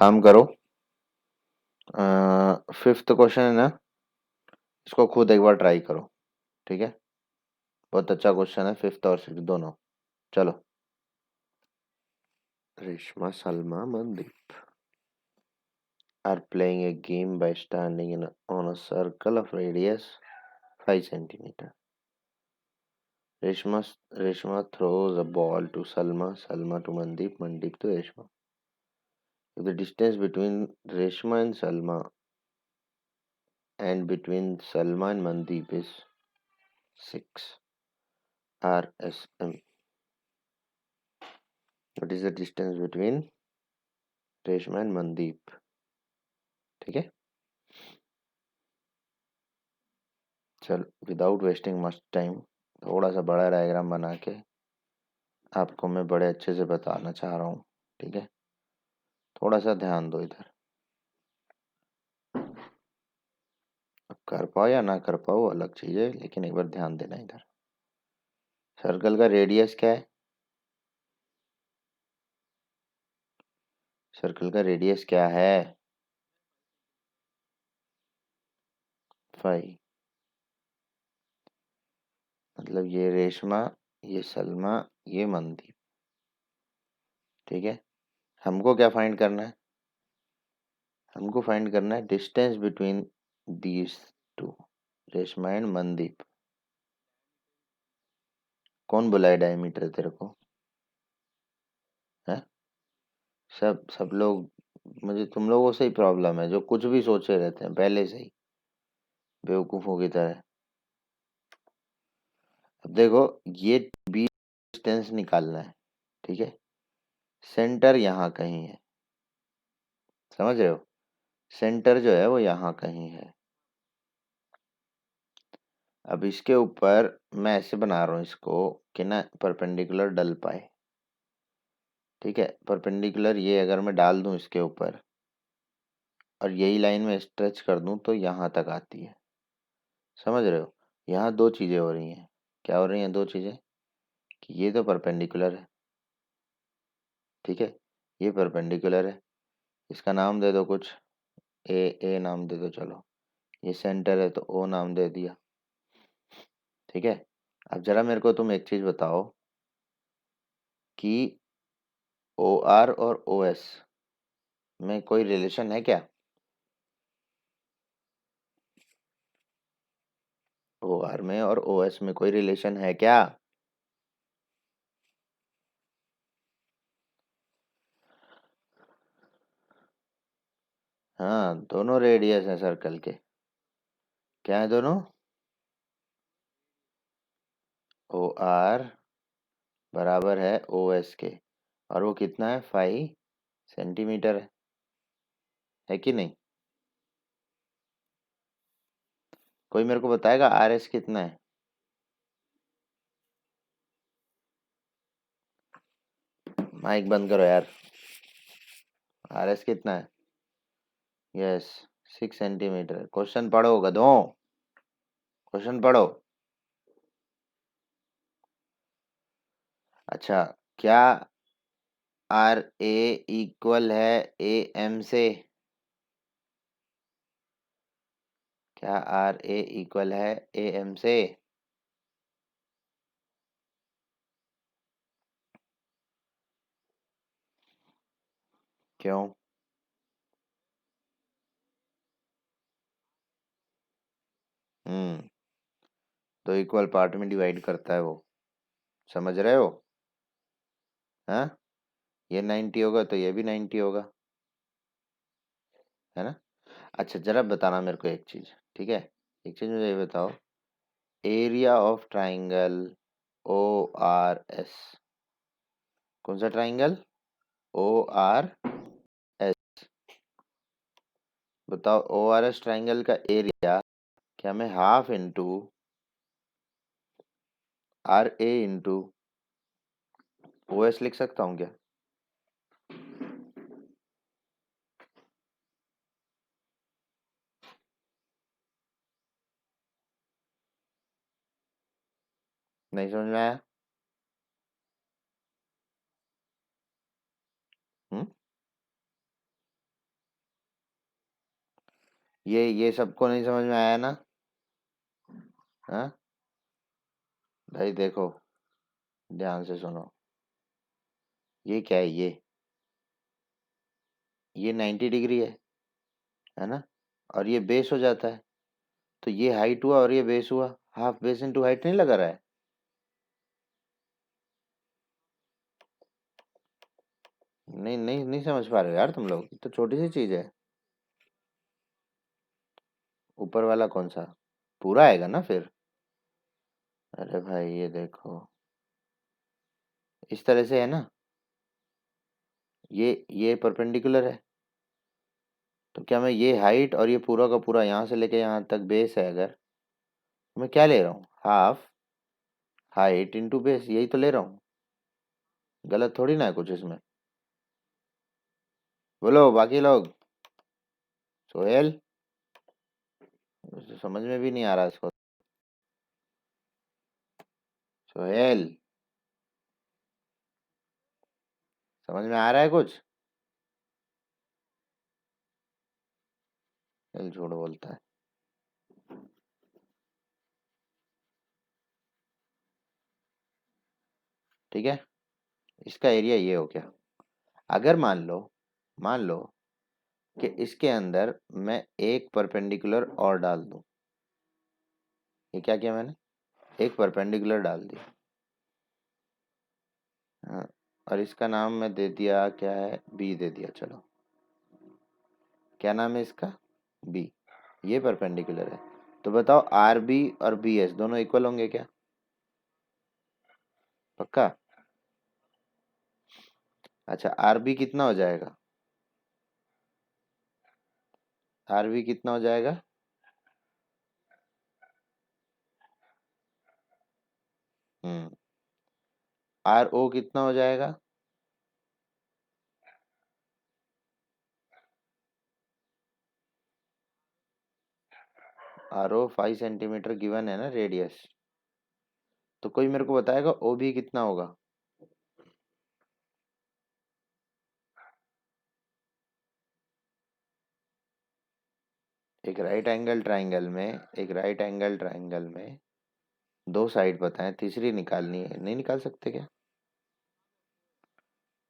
काम करो, 5th question है ना, इसको खुद एक बार ट्राई करो। ठीक है, बहुत अच्छा क्वेश्चन है, 5th और 6th दोनों। चलो। Reshma, Salma, Mandeep are playing a game by standing on a circle of radius 5 centimeter. Reshma, Reshma throws a ball to Salma, Salma to Mandeep, Mandeep to Reshma. If the distance between Reshma and Salma and between Salma and Mandeep is 6 RSM, what is the distance between Reshma and Mandeep? ठीक है, चल without wasting much time थोड़ा सा बड़ा diagram बना के आपको मैं बड़े अच्छे से बताना चाह रहा हूँ। ठीक है, थोड़ा सा ध्यान दो इधर। अब कर पाओ या ना कर पाओ अलग चीज़ है, लेकिन एक बार ध्यान देना इधर। सर्कल का रेडियस क्या है? सर्कल का रेडियस क्या है? 5। मतलब ये रेशमा, ये सलमा, ये मनदीप। ठीक है, हमको क्या फाइंड करना है? हमको फाइंड करना है distance between these two, Reshma and Mandeep. कौन बुलाए डायमीटर तेरे को? है, सब लोग, मुझे तुम लोगों से ही प्रॉब्लम है जो कुछ भी सोचे रहते हैं पहले से ही बेवकूफों की तरह। अब देखो, ये बी डिस्टेंस निकालना है। ठीक है, सेंटर यहाँ कहीं है, समझ रहे हो? सेंटर जो है वो यहाँ कहीं है। अब इसके ऊपर मैं ऐसे बना रहा हूँ इसको कि ना परपेंडिकुलर डल पाए। ठीक है, परपेंडिकुलर ये अगर मैं डाल दूँ इसके ऊपर और यही लाइन में स्ट्रेच कर दूँ तो यहाँ तक आती है। समझ रहे हो? यहाँ दो चीज़ें हो रही हैं। क्या हो रही हैं दो चीज़ें? कि ये तो परपेंडिकुलर है। ठीक है, ये परपेंडिकुलर है, इसका नाम दे दो कुछ, ए, ए नाम दे दो। चलो, ये सेंटर है तो ओ नाम दे दिया। ठीक है, अब जरा मेरे को तुम एक चीज़ बताओ कि ओ आर और ओ एस में कोई रिलेशन है क्या? ओ आर में और ओ एस में कोई रिलेशन है क्या? हाँ, दोनों रेडियस है सर्कल के। क्या है दोनों? ओ आर बराबर है ओ एस के, और वो कितना है? 5 सेंटीमीटर है कि नहीं? कोई मेरे को बताएगा आर एस कितना है? माइक बंद करो यार। आर एस कितना है? Yes, 6 centimetre. क्वेश्चन पढ़ो गधों, क्वेश्चन पढ़ो। अच्छा, क्या आर ए इक्वल है ए एम से? क्या आर ए इक्वल है ए एम से? क्यों? हम्म, तो इक्वल पार्ट में डिवाइड करता है वो, समझ रहे हो? हाँ, ये 90 होगा तो ये भी 90 होगा, है ना? अच्छा, जरा बताना मेरे को एक चीज। ठीक है, एक चीज मुझे ये बताओ, area of triangle O R S, कौन सा ट्राइंगल? O R S. बताओ, ओ आर एस ट्राइंगल का एरिया क्या मैं half into R A into O S लिख सकता हूँ क्या? नहीं समझ में आया? हम्म, ये सबको नहीं समझ में आया ना? हाँ भाई देखो, ध्यान से सुनो। ये क्या है? ये 90 डिग्री है ना? और ये बेस हो जाता है, तो ये हाइट हुआ और ये बेस हुआ, हाफ बेस इंटू हाइट नहीं लगा रहा है? नहीं नहीं नहीं समझ पा रहे हो यार तुम लोग, ये तो छोटी सी चीज है। ऊपर वाला कौन सा? पूरा आएगा ना फिर। अरे भाई ये देखो, इस तरह से है ना? ये परपेंडिकुलर है, तो क्या मैं ये हाइट और ये पूरा का पूरा यहाँ से लेके यहाँ तक बेस है अगर, तो मैं क्या ले रहा हूँ? हाफ हाइट इंटू बेस, यही तो ले रहा हूँ। गलत थोड़ी ना है कुछ इसमें। बोलो बाकी लोग। सोहेल, उसे समझ में भी नहीं आ रहा इसको। सोहेल, समझ में आ रहा है कुछ? चल झूठ बोलता है। ठीक है, इसका एरिया ये हो गया। अगर मान लो कि इसके अंदर मैं एक परपेंडिकुलर और डाल दूं। ये क्या किया मैंने? एक परपेंडिकुलर डाल दी। हाँ, और इसका नाम मैं दे दिया, क्या है, बी दे दिया। चलो, क्या नाम है इसका? बी। ये परपेंडिकुलर है, तो बताओ आर बी और बी एस दोनों इक्वल होंगे क्या? पक्का? अच्छा, आर बी कितना हो जाएगा? आर बी कितना हो जाएगा? हम्म। आर ओ कितना हो जाएगा? आर ओ 5 सेंटीमीटर गिवन है ना रेडियस। तो कोई मेरे को बताएगा ओ बी कितना होगा? एक राइट एंगल ट्राइंगल में दो साइड पता है, तीसरी निकालनी है, नहीं निकाल सकते क्या?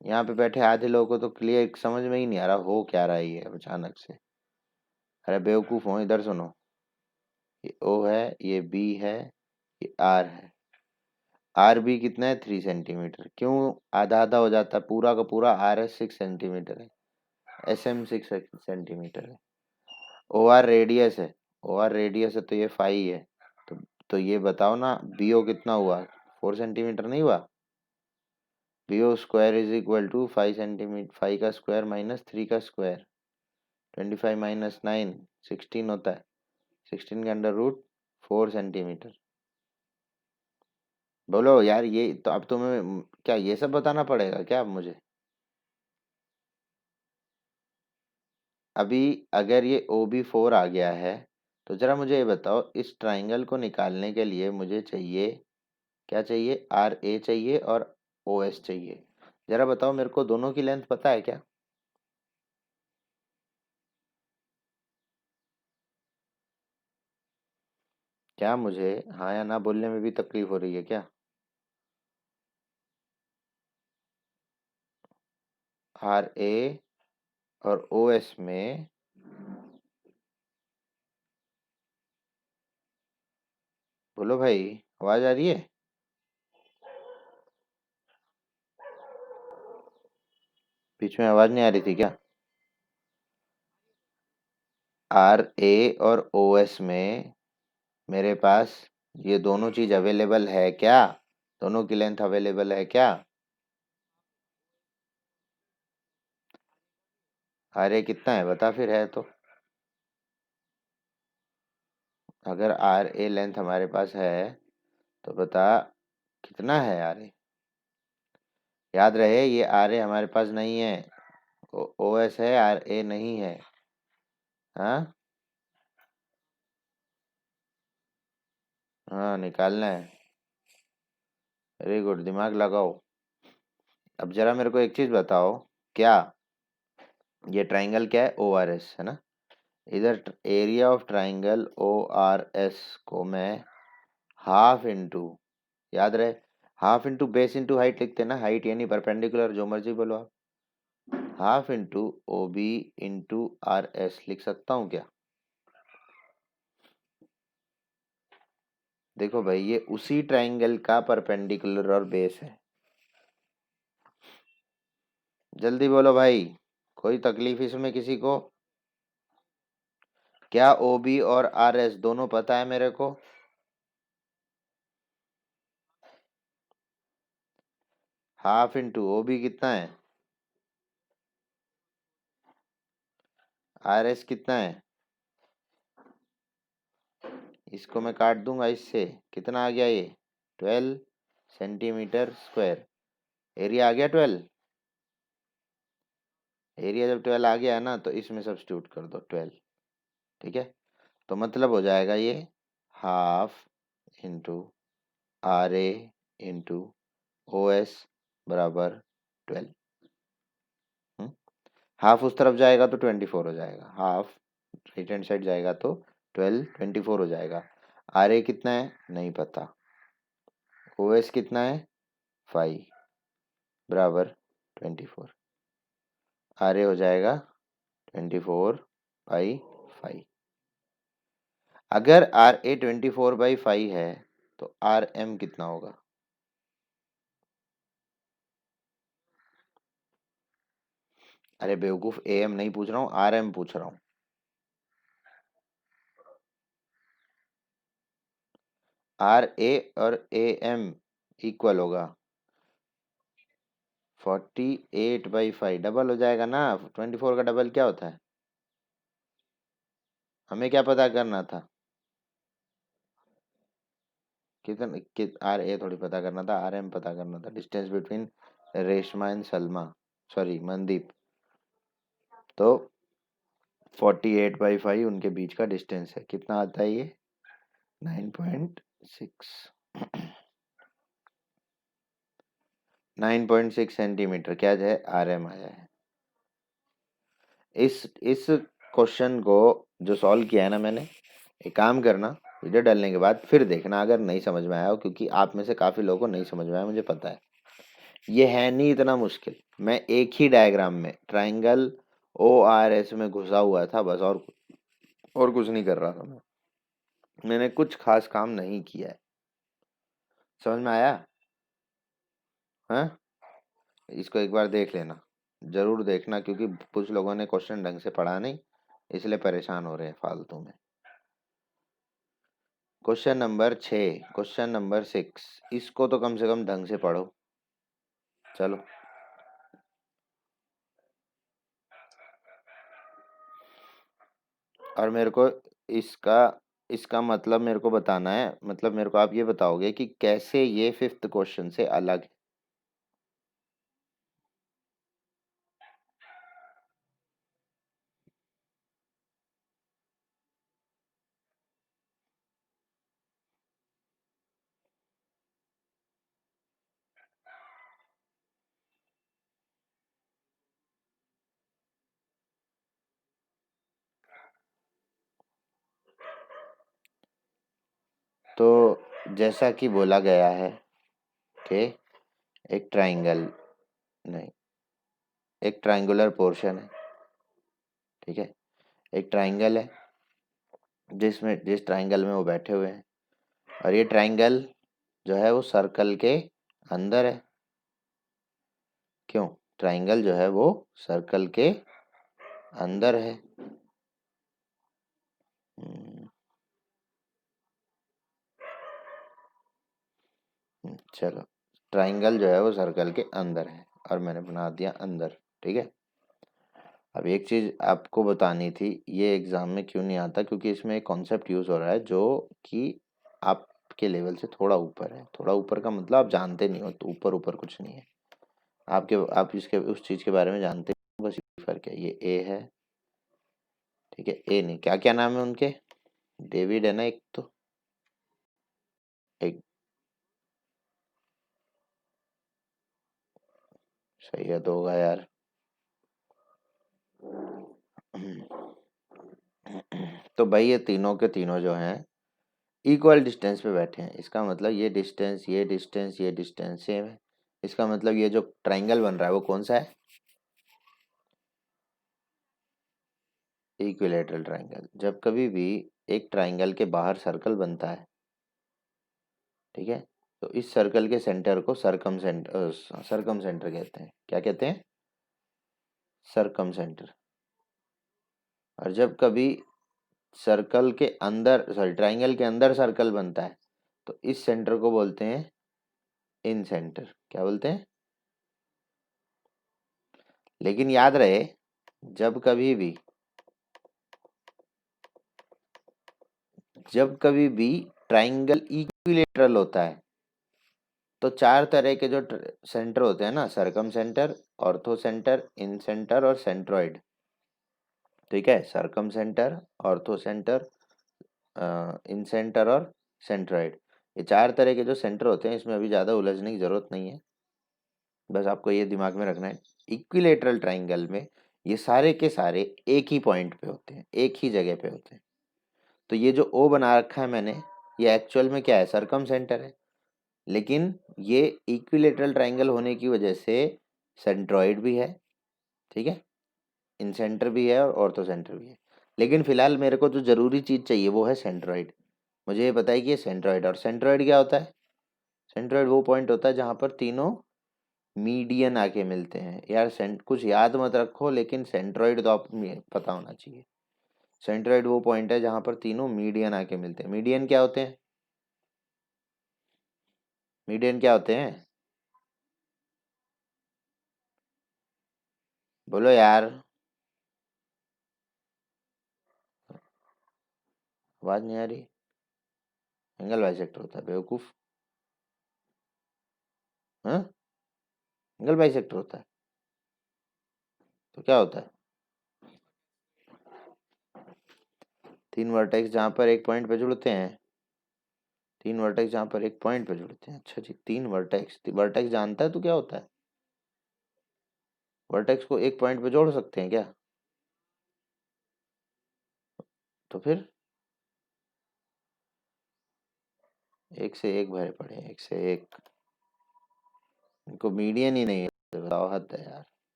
यहाँ पे बैठे आधे लोगों को तो क्लियर समझ में ही नहीं आ रहा हो क्या रहा है ये अचानक से। अरे बेवकूफ हो, इधर सुनो। ये ओ है, ये बी है, ये आर है। आर बी कितना है? 3 सेंटीमीटर। क्यों आधा आधा हो जाता है? पूरा का पूरा आर एस 6 सेंटीमीटर है, एस एम 6 सेंटीमीटर है। ओ आर रेडियस है, ओ आर रेडियस है, तो ये 5 है। तो तो ये बताओ ना, बी ओ कितना हुआ? 4 सेंटीमीटर नहीं हुआ? B O square is equal to 5 centimetre, 5 का स्क्वायर माइनस 3 का स्क्वायर, 25 - 9 16 होता है। 16 का अंडर रूट 4 सेंटीमीटर। बोलो यार, ये तो अब तुम्हें क्या ये सब बताना पड़ेगा क्या अब मुझे? अभी अगर ये ओ बी 4 आ गया है, तो जरा मुझे ये बताओ, इस ट्राइंगल को निकालने के लिए मुझे चाहिए, क्या चाहिए? आर ए चाहिए और ओ एस चाहिए। जरा बताओ मेरे को, दोनों की लेंथ पता है क्या? क्या मुझे हाँ या ना बोलने में भी तकलीफ हो रही है क्या? आर ए और ओ एस में, बोलो भाई, आवाज आ रही है? बीच में आवाज नहीं आ रही थी क्या? आर ए और ओ एस में मेरे पास ये दोनों चीज अवेलेबल है क्या? दोनों की लेंथ अवेलेबल है क्या? आर ए कितना है बता फिर, है तो। अगर आर ए लेंथ हमारे पास है, तो बता कितना है आर ए। याद रहे, ये आर ए हमारे पास नहीं है, ओ एस है, आर ए नहीं है। हाँ, हाँ निकालना है। वेरी गुड, दिमाग लगाओ। अब जरा मेरे को एक चीज बताओ, क्या ये ट्राइंगल क्या है? ओ आर एस है ना? इधर area of triangle O R S को मैं हाफ इंटू, याद रहे, half into base into height लिखते हैं ना, हाइट यानी परपेंडिकुलर, जो मर्जी बोलो आप, half into O B into R S लिख सकता हूँ क्या? देखो भाई, ये उसी ट्राइंगल का परपेंडिकुलर और बेस है। जल्दी बोलो भाई, कोई तकलीफ इसमें किसी को? क्या ओ बी और आर एस दोनों पता है मेरे को? हाफ इंटू ओ बी कितना है, आर एस कितना है, इसको मैं काट दूंगा इससे, कितना आ गया ये, 12 सेंटीमीटर स्क्वायर। एरिया आ गया 12। एरिया जब 12 आ गया है ना, तो इसमें सब्स्टिट्यूट कर दो 12। ठीक है, तो मतलब हो जाएगा ये half into R A into O S बराबर 12। हाफ उस तरफ जाएगा तो 24 हो जाएगा, हाफ राइट हैंड साइड जाएगा तो 12 24 हो जाएगा। आर ए कितना है नहीं पता, ओ एस कितना है 5 बराबर 24। आर ए हो जाएगा 24/5। अगर आर ए 24/5 है तो आर एम कितना होगा? अरे बेवकूफ, ए एम नहीं पूछ रहा हूँ, आर एम पूछ रहा हूँ। आर ए और ए एम इक्वल होगा 48/5, डबल हो जाएगा ना। 24 का डबल क्या होता है? हमें क्या पता करना था? कितना आर ए थोड़ी पता करना था, आर एम पता करना था, distance between Reshma and Salma, sorry Mandeep. तो 48/5 उनके बीच का डिस्टेंस है, कितना आता है ये 9.6। 9.6 सेंटीमीटर क्या है, आर एम आया है। इस क्वेश्चन को जो सॉल्व किया है ना मैंने, एक काम करना, वीडियो डालने के बाद फिर देखना, अगर नहीं समझ में आया हो, क्योंकि आप में से काफ़ी लोगों को नहीं समझ में आया, मुझे पता है। ये है नहीं इतना मुश्किल। मैं एक ही डायग्राम में ट्राइंगल ओ आर एस में घुसा हुआ था बस, और कुछ नहीं कर रहा था मैं। मैंने कुछ खास काम नहीं किया है। समझ में आया? हाँ, इसको एक बार देख लेना, जरूर देखना, क्योंकि कुछ लोगों ने क्वेश्चन ढंग से पढ़ा नहीं, इसलिए परेशान हो रहे हैं फालतू में। क्वेश्चन नंबर 6, इसको तो कम से कम ढंग से पढ़ो। चलो, और मेरे को इसका इसका मतलब मेरे को बताना है, मतलब मेरे को आप ये बताओगे कि कैसे ये फिफ्थ क्वेश्चन से अलग है। तो जैसा कि बोला गया है कि एक ट्राइंगल, नहीं, एक ट्राइंगुलर पोर्शन है, ठीक है, एक ट्राइंगल है जिस ट्राइंगल में वो बैठे हुए हैं, और ये ट्राइंगल जो है वो सर्कल के अंदर है। क्यों? ट्राइंगल जो है वो सर्कल के अंदर है। हम्म, चलो, ट्राइंगल जो है वो सर्कल के अंदर है, और मैंने बना दिया अंदर। ठीक है, अब एक चीज आपको बतानी थी, ये एग्जाम में क्यों नहीं आता, क्योंकि इसमें एक कॉन्सेप्ट यूज हो रहा है जो कि आपके लेवल से थोड़ा ऊपर है। थोड़ा ऊपर का मतलब आप जानते नहीं हो, तो ऊपर ऊपर कुछ नहीं है। आप इसके उस चीज के बारे में जानते हो, बस ये फर्क है। ये ए है, ठीक है, ए नहीं, क्या क्या नाम है उनके, डेविड है ना एक, तो एक, सही है तो होगा यार। तो भाई ये तीनों के तीनों जो हैं इक्वल डिस्टेंस पे बैठे हैं। इसका मतलब ये डिस्टेंस, ये डिस्टेंस, ये डिस्टेंस सेम है। इसका मतलब ये जो ट्राइंगल बन रहा है वो कौन सा है? Equilateral triangle. जब कभी भी एक ट्राइंगल के बाहर सर्कल बनता है, ठीक है, तो इस सर्कल के सेंटर को सरकम सेंटर कहते हैं। क्या कहते हैं? सरकम सेंटर। और जब कभी सर्कल के अंदर, सॉरी, ट्राइंगल के अंदर सर्कल बनता है, तो इस सेंटर को बोलते हैं इन सेंटर। क्या बोलते हैं? लेकिन याद रहे, जब कभी भी ट्राइंगल इक्विलेटरल होता है, तो चार तरह के जो सेंटर होते हैं ना, सरकम सेंटर, ऑर्थो सेंटर, इन सेंटर और सेंट्रॉइड। ठीक है, सरकम सेंटर, ऑर्थो सेंटर, इन सेंटर और सेंट्रॉइड। ये चार तरह के जो सेंटर होते हैं, इसमें अभी ज़्यादा उलझने की जरूरत नहीं है, बस आपको ये दिमाग में रखना है। इक्विलेटरल ट्राइंगल में ये सारे के सारे एक ही पॉइंट पे होते हैं, एक ही जगह पे होते हैं। तो ये जो ओ बना रखा है मैंने, ये एक्चुअल में क्या है? सरकम सेंटर है। लेकिन ये इक्विलेटरल ट्राइंगल होने की वजह से सेंट्रॉइड भी है, ठीक है, इन सेंटर भी है और ऑर्थो सेंटर भी है। लेकिन फिलहाल मेरे को जो जरूरी चीज़ चाहिए वो है सेंट्रॉइड। मुझे ये पता है कि ये सेंट्रॉइड, और सेंट्रॉइड क्या होता है? सेंट्रॉइड वो पॉइंट होता है जहाँ पर तीनों मीडियन आके मिलते हैं। यार कुछ याद मत रखो, लेकिन सेंट्रॉइड तो आप पता होना चाहिए। सेंट्रॉइड वो पॉइंट है जहाँ पर तीनों मीडियन आके मिलते हैं। मीडियन क्या होते हैं? मीडियन क्या होते हैं? बोलो यार, आवाज नहीं आ रही। एंगल बाइसेक्टर होता है बेवकूफ। हाँ, एंगल बाइसेक्टर होता है तो क्या होता है? तीन वर्टेक्स जहाँ पर एक पॉइंट पे जुड़ते हैं। तीन वर्टेक्स जहाँ पर एक पॉइंट पे जुड़ते हैं। अच्छा जी, तीन वर्टेक्स। वर्टेक्स जानता है तो क्या होता है? वर्टेक्स को एक पॉइंट पे जोड़ सकते हैं क्या? तो फिर एक से एक भरे पड़े हैं, एक से एक। इनको मीडियन ही नहीं है, बताओ, हद है यार।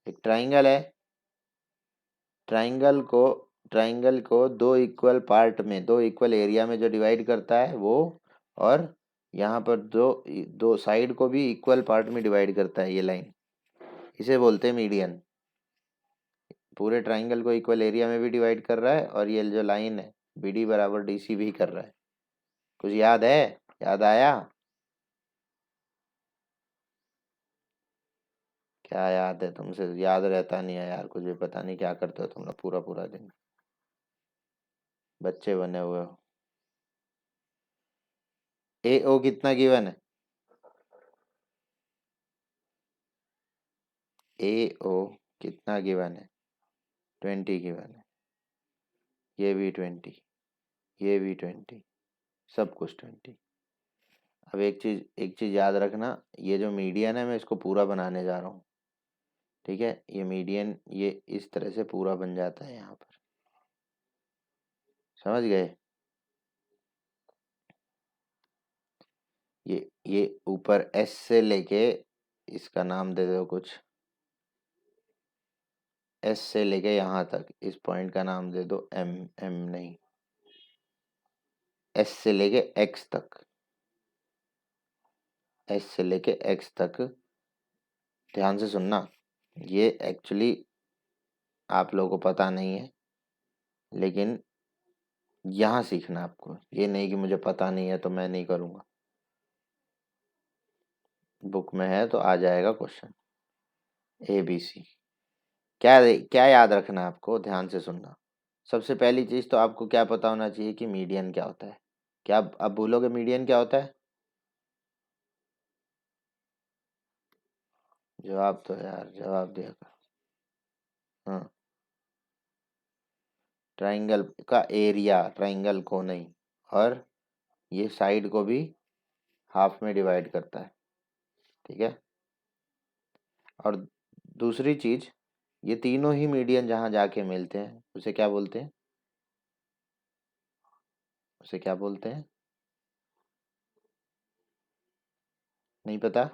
एक ट्राइंगल है, ट्राइंगल को दो इक्वल पार्ट में, दो इक्वल एरिया में जो डिवाइड करता है वो, और यहाँ पर दो दो साइड को भी इक्वल पार्ट में डिवाइड करता है ये लाइन, इसे बोलते हैं मीडियन। पूरे ट्राइंगल को इक्वल एरिया में भी डिवाइड कर रहा है, और ये जो लाइन है BD बराबर DC भी कर रहा है। कुछ याद है? याद आया? क्या याद है? तुमसे याद रहता नहीं है यार, कुछ भी पता नहीं क्या करते हो तुम लोग पूरा पूरा दिन, बच्चे बने हुए हो। AO कितना गिवन है? AO कितना गिवन है? 20 गिवन है। ये भी 20, ये भी 20, सब कुछ 20। अब एक चीज याद रखना, ये जो मीडियन है मैं इसको पूरा बनाने जा रहा हूँ। ठीक है, ये मीडियन ये इस तरह से पूरा बन जाता है यहाँ पर। समझ गए? ये ऊपर S से लेके, इसका नाम दे दो कुछ, S से लेके यहाँ तक इस पॉइंट का नाम दे दो M नहीं, S से लेके X तक, S से लेके X तक। ध्यान से सुनना, ये एक्चुअली आप लोगों को पता नहीं है, लेकिन यहाँ सीखना आपको। ये नहीं कि मुझे पता नहीं है तो मैं नहीं करूँगा। बुक में है तो आ जाएगा क्वेश्चन ABC। क्या क्या याद रखना है आपको? ध्यान से सुनना। सबसे पहली चीज तो आपको क्या पता होना चाहिए कि मीडियन क्या होता है। क्या आप अब बोलोगे मीडियन क्या होता है? जवाब तो यार, जवाब दिया कर। हाँ, ट्राइंगल का एरिया, ट्राइंगल को नहीं, और ये साइड को भी हाफ में डिवाइड करता है। ठीक है, और दूसरी चीज, ये तीनों ही मीडियन जहाँ जाके मिलते हैं उसे क्या बोलते हैं? उसे क्या बोलते हैं? नहीं पता?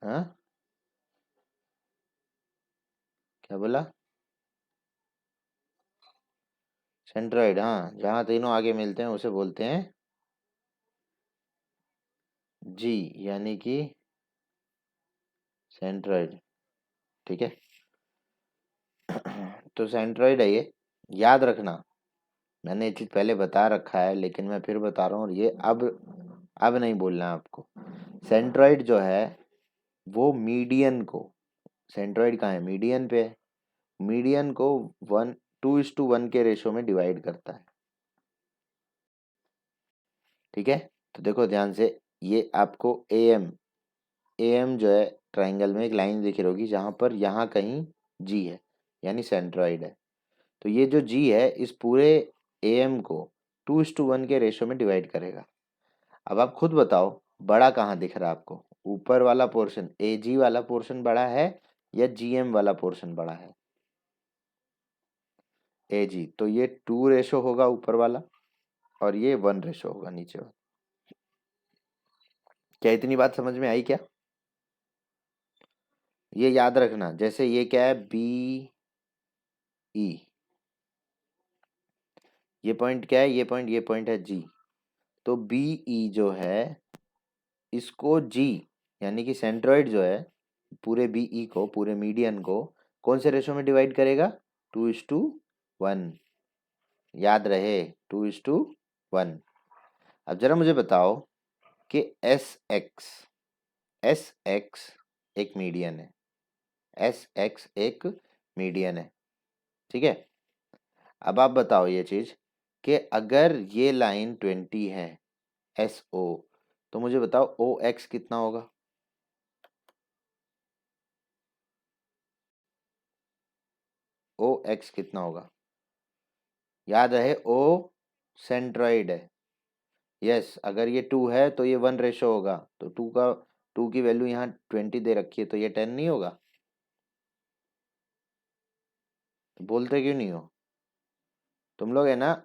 हाँ, क्या बोला? सेंट्रोइड, हाँ, जहाँ तीनों आगे मिलते हैं उसे बोलते हैं जी, यानी कि सेंट्रोइड। ठीक है। तो सेंट्रोइड है ये, याद रखना। मैंने ये चीज पहले बता रखा है लेकिन मैं फिर बता रहा हूँ, और ये अब नहीं बोलना है आपको। सेंट्रोइड जो है वो मीडियन को, सेंट्रोइड कहाँ है? मीडियन पे है। मीडियन को 1:2:1 के रेशो में डिवाइड करता है। ठीक है। तो देखो ध्यान से, ये आपको एएम, एएम जो है ट्राइंगल में एक लाइन दिख रही होगी जहां पर यहाँ कहीं जी है, यानी सेंट्रोइड है। तो ये जो जी है इस पूरे एएम को 2:1 के रेशो में डिवाइड करेगा। अब आप खुद बताओ, बड़ा कहाँ दिख रहा है आपको? ऊपर वाला पोर्शन, ए जी वाला पोर्शन बड़ा है या जीएम वाला पोर्शन बड़ा है? ए जी, तो ये 2 रेशो होगा ऊपर वाला, और ये 1 रेशो होगा नीचे वाला। क्या इतनी बात समझ में आई क्या? ये याद रखना, जैसे ये क्या है, बी ई, ये पॉइंट क्या है, ये पॉइंट है जी। तो बी ई जो है इसको जी, यानी कि सेंट्रोइड जो है पूरे बीई को, पूरे मीडियन को कौन से रेशो में डिवाइड करेगा? 2:1। याद रहे, 2:1। अब जरा मुझे बताओ कि एस एक्स एक मीडियन है, एस एक्स एक मीडियन है। ठीक है। अब आप बताओ ये चीज कि अगर ये लाइन 20 है, एस ओ, तो मुझे बताओ ओ एक्स कितना होगा? ओ एक्स कितना होगा? याद रहे, ओ सेंट्रॉइड है। यस, अगर ये 2 है तो ये 1 रेशो होगा, तो 2 की वैल्यू यहाँ 20 दे रखी है, तो ये 10 नहीं होगा? तो बोलते क्यों नहीं हो तुम लोग? है ना,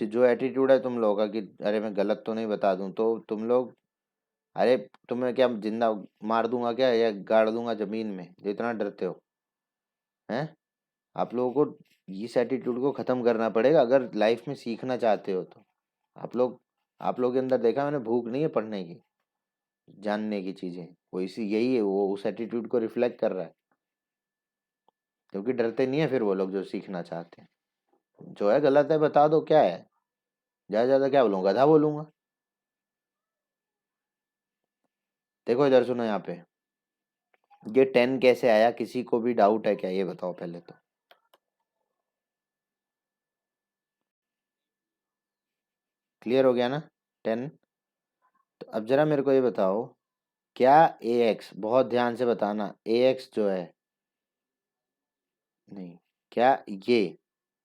जो एटीट्यूड है तुम लोगों का कि अरे मैं गलत तो नहीं बता दूं, तो तुम लोग, अरे तुम्हें क्या जिंदा मार दूंगा क्या, या गाड़ दूंगा जमीन में, जो इतना डरते हो? हैं? आप लोगों को इस एटीट्यूड को खत्म करना पड़ेगा अगर लाइफ में सीखना चाहते हो तो। आप लोग, आप लोगों के अंदर देखा मैंने, भूख नहीं है पढ़ने की, जानने की चीजें, वो इसी यही है, वो उस एटीट्यूड को रिफ्लेक्ट कर रहा है। क्योंकि डरते नहीं है फिर वो लोग जो सीखना चाहते हैं। जो है गलत है बता दो, क्या है, ज्यादा ज्यादा क्या बोलूंगा, गधा बोलूंगा? देखो इधर सुनो यहाँ पे, ये 10 कैसे आया? किसी को भी डाउट है क्या, ये बताओ पहले तो। क्लियर हो गया ना? 10। तो अब जरा मेरे को ये बताओ, क्या ए एक्स, बहुत ध्यान से बताना, ए एक्स जो है, नहीं, क्या ये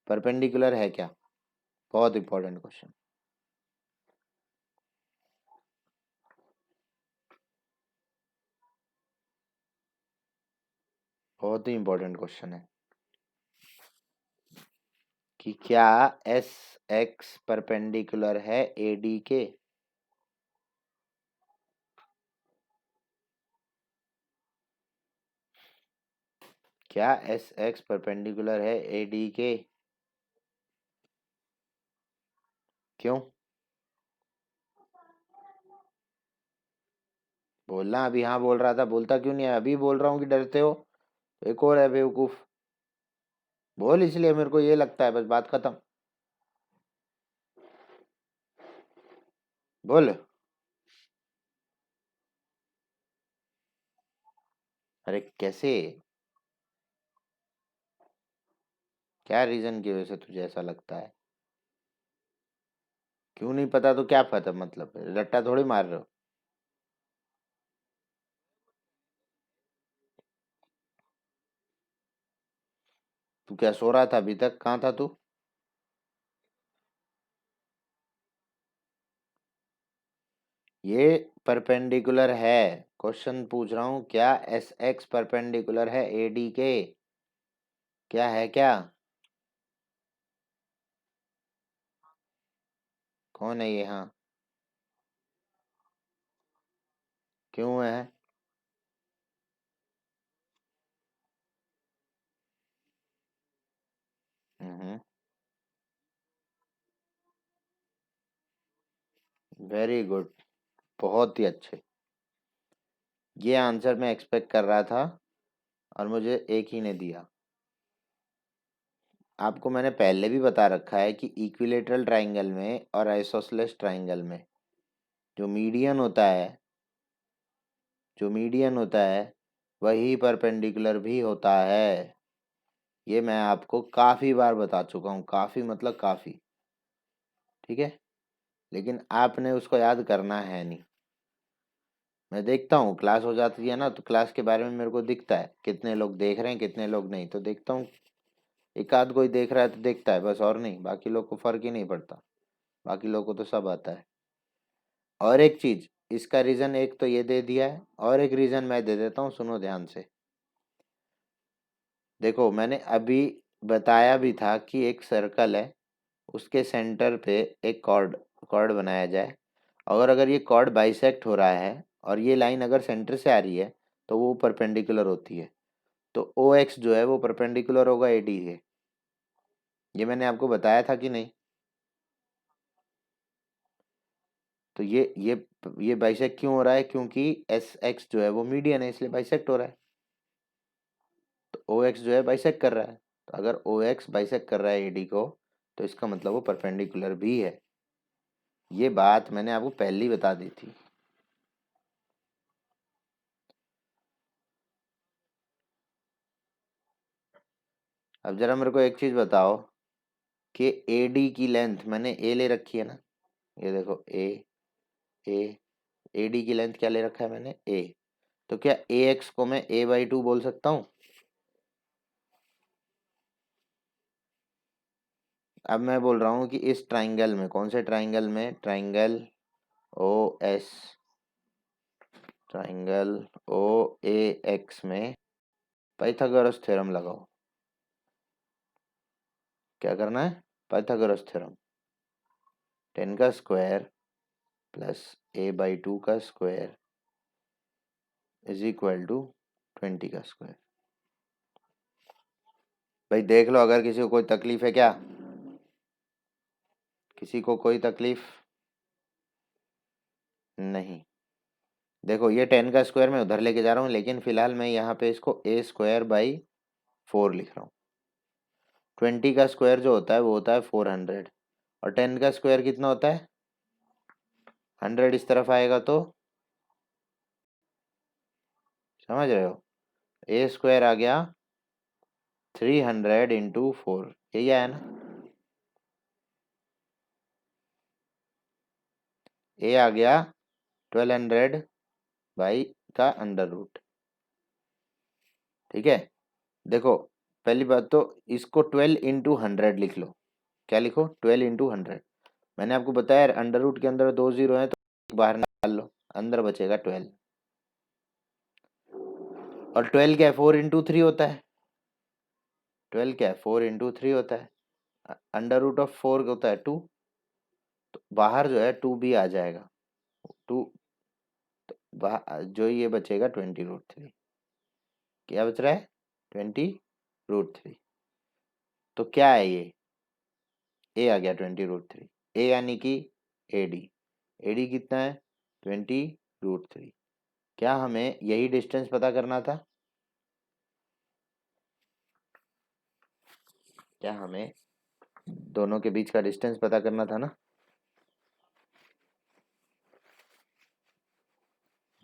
परपेंडिकुलर है क्या? बहुत इंपॉर्टेंट क्वेश्चन, बहुत ही इंपॉर्टेंट क्वेश्चन है कि क्या एस एक्स परपेंडिकुलर है ए डी के? क्या एस एक्स परपेंडिकुलर है ए डी के? क्यों? बोलना, अभी हाँ बोल रहा था, बोलता क्यों नहीं है? अभी बोल रहा हूँ कि डरते हो, एक और है बेवकूफ। बोल, इसलिए मेरे को ये लगता है, बस बात खत्म। बोल। अरे कैसे? क्या रीजन की वजह से तुझे ऐसा लगता है? क्यों नहीं पता तो क्या पता, मतलब रट्टा थोड़ी मार रहे हो। तू क्या सो रहा था अभी तक? कहाँ था तू? ये परपेंडिकुलर है। क्वेश्चन पूछ रहा हूँ, क्या एस एक्स परपेंडिकुलर है ए डी के? क्या है क्या? कौन है ये? हाँ, क्यों है? वेरी गुड, बहुत ही अच्छे। ये आंसर मैं एक्सपेक्ट कर रहा था और मुझे एक ही ने दिया। आपको मैंने पहले भी बता रखा है कि इक्विलेटरल ट्राइंगल में और आइसोसेलेस ट्राइंगल में जो मीडियन होता है, जो मीडियन होता है वही परपेंडिकुलर भी होता है। ये मैं आपको काफ़ी बार बता चुका हूँ, काफ़ी मतलब काफ़ी। ठीक है, लेकिन आपने उसको याद करना है नहीं। मैं देखता हूँ क्लास हो जाती है ना, तो क्लास के बारे में मेरे को दिखता है कितने लोग देख रहे हैं कितने लोग नहीं, तो देखता हूँ एक आध कोई देख रहा है तो देखता है बस, और नहीं, बाकी लोग को फर्क ही नहीं पड़ता। बाकी लोग को तो सब आता है। और एक चीज, इसका रीजन एक तो ये दे दिया है, और एक रीजन मैं दे देता हूँ, सुनो ध्यान से। देखो मैंने अभी बताया भी था कि एक सर्कल है, उसके सेंटर पे एक कॉर्ड कॉर्ड बनाया जाए, और अगर ये कॉर्ड बाइसेक्ट हो रहा है और ये लाइन अगर सेंटर से आ रही है तो वो परपेंडिकुलर होती है। तो ओ एक्स जो है वो परपेंडिकुलर होगा ए डी के। ये मैंने आपको बताया था कि नहीं? तो ये बाइसेक्ट क्यों हो रहा है? क्योंकि एस एक्स जो है वो मीडियन है, इसलिए बाइसेक्ट हो रहा है। तो ओ एक्स जो है बाइसेक्ट कर रहा है, तो अगर ओ एक्स बाइसेक्ट कर रहा है एडी को, तो इसका मतलब वो परपेंडिकुलर भी है। ये बात मैंने आपको पहले ही बता दी थी। अब जरा मेरे को एक चीज बताओ कि ए डी की लेंथ मैंने ए ले रखी है ना, ये देखो ए, ए, ए डी की लेंथ क्या ले रखा है मैंने? ए। तो क्या ए एक्स को मैं ए बाई टू बोल सकता हूँ? अब मैं बोल रहा हूँ कि इस ट्राइंगल में, कौन से ट्राइंगल में? Triangle O S, triangle O A X में पाइथागोरस थ्योरम लगाओ। क्या करना है? Pythagoras theorem. 10 का square plus A by two का स्क्वायर इज इक्वल टू 20 का स्क्वायर। भाई देख लो, अगर किसी को कोई तकलीफ है क्या? किसी को कोई तकलीफ? नहीं। देखो ये 10 का स्क्वायर मैं उधर लेके जा रहा हूँ, लेकिन फिलहाल मैं यहाँ पे इसको ए स्क्वायर बाई 4 लिख रहा हूँ। 20 का स्क्वायर जो होता है वो होता है 400, और 10 का स्क्वायर कितना होता है? 100 इस तरफ आएगा तो, समझ रहे हो? ए स्क्वायर आ गया 300 इंटू 4, यही आया ना? ए आ गया 1200 बाई का अंडर रूट। ठीक है, देखो पहली बात तो इसको 12 इंटू 100 लिख लो। क्या लिखो? 12 इंटू 100। मैंने आपको बताया अंडर रूट के अंदर दो जीरो है तो बाहर निकाल लो, अंदर बचेगा 12। और 12 क्या है? 4 इंटू 3 होता है। 12 क्या है? 4 इंटू 3 होता है। अंडर रूट ऑफ 4 होता है 2, तो बाहर जो है 2 भी आ जाएगा। 2, जो ये बचेगा 20 रूट 3। क्या बच रहा है? 20 रूट 3। तो क्या है ये? ए आ गया 20 रूट 3। ए यानी कि ए डी। ए डी कितना है? 20 रूट 3। क्या हमें यही डिस्टेंस पता करना था? क्या हमें दोनों के बीच का डिस्टेंस पता करना था ना?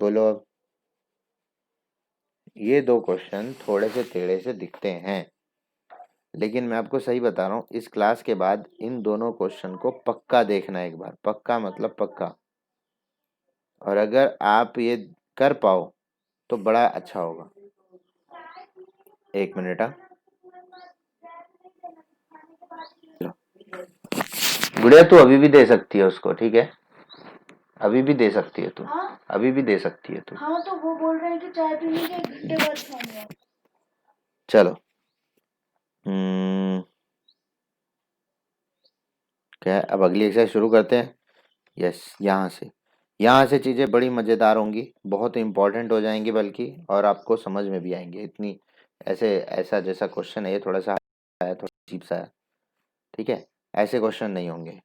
बोलो अब। ये दो क्वेश्चन थोड़े से टेढ़े से दिखते हैं, लेकिन मैं आपको सही बता रहा हूँ, इस क्लास के बाद इन दोनों क्वेश्चन को पक्का देखना एक बार, पक्का मतलब पक्का। और अगर आप ये कर पाओ तो बड़ा अच्छा होगा। एक मिनट। गुड़िया तू अभी भी दे सकती है उसको, ठीक है? अभी भी दे सकती है तू। हाँ? अभी भी दे सकती है तू। हाँ तो वो बोल रहे हैं कि चाय पीने के 1 घंटे बाद खाऊंगा। चलो क्या है, अब अगली एक्सरसाइज शुरू करते हैं। यस, यहाँ से चीज़ें बड़ी मज़ेदार होंगी, बहुत इंपॉर्टेंट हो जाएंगी बल्कि, और आपको समझ में भी आएंगे। इतनी ऐसा जैसा क्वेश्चन है ये थोड़ा सा है, थोड़ा अजीब सा है, ठीक है, ऐसे क्वेश्चन नहीं होंगे।